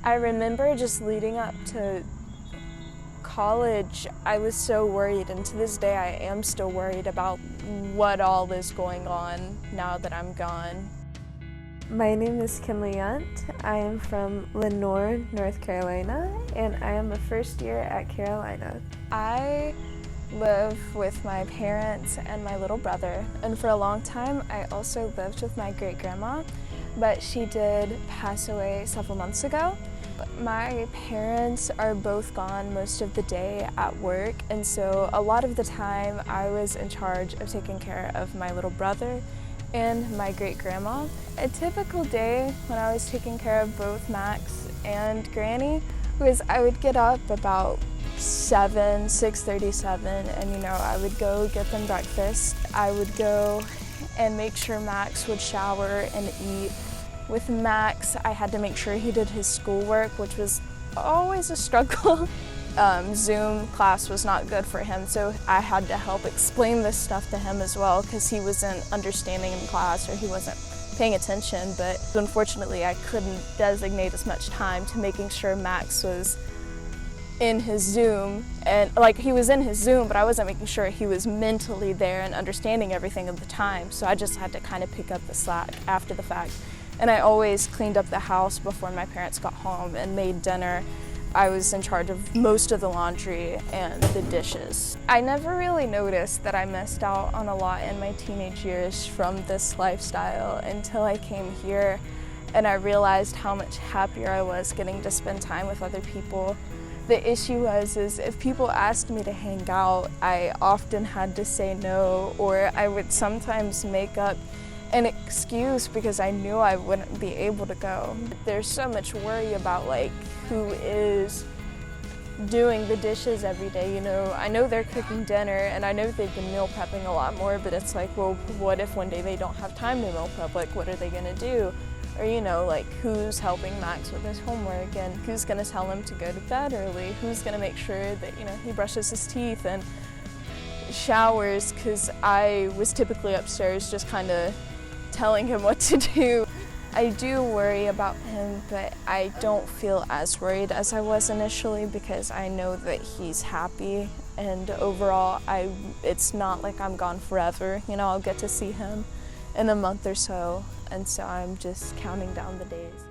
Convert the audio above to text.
I remember just leading up to college, I was so worried, and to this day I am still worried about what all is going on now that I'm gone. My name is Kenley Yount. I am from Lenoir, North Carolina, and I am a first year at Carolina. I live with my parents and my little brother, and for a long time I also lived with my great-grandma, but she did pass away several months ago. My parents are both gone most of the day at work, and so a lot of the time I was in charge of taking care of my little brother and my great-grandma. A typical day when I was taking care of both Max and Granny was I would get up about 6:37, and I would go get them breakfast. I would go and make sure Max would shower and eat. With Max, I had to make sure he did his schoolwork, which was always a struggle. Zoom class was not good for him, so I had to help explain this stuff to him as well because he wasn't understanding in class or he wasn't paying attention. But unfortunately, I couldn't designate as much time to making sure Max was in his Zoom, and he was in his Zoom, but I wasn't making sure he was mentally there and understanding everything at the time, so I just had to kind of pick up the slack after the fact. And I always cleaned up the house before my parents got home and made dinner. I was in charge of most of the laundry and the dishes. I never really noticed that I missed out on a lot in my teenage years from this lifestyle until I came here and I realized how much happier I was getting to spend time with other people. The issue was if people asked me to hang out, I often had to say no, or I would sometimes make up an excuse because I knew I wouldn't be able to go. There's so much worry about who is doing the dishes every day. I know they're cooking dinner and I know they've been meal prepping a lot more, but it's well, what if one day they don't have time to meal prep? What are they gonna do? Or who's helping Max with his homework, and who's gonna tell him to go to bed early? Who's gonna make sure that he brushes his teeth and showers, because I was typically upstairs just kind of telling him what to do. I do worry about him, but I don't feel as worried as I was initially because I know that he's happy, and overall it's not like I'm gone forever. I'll get to see him in a month or so, and so I'm just counting down the days.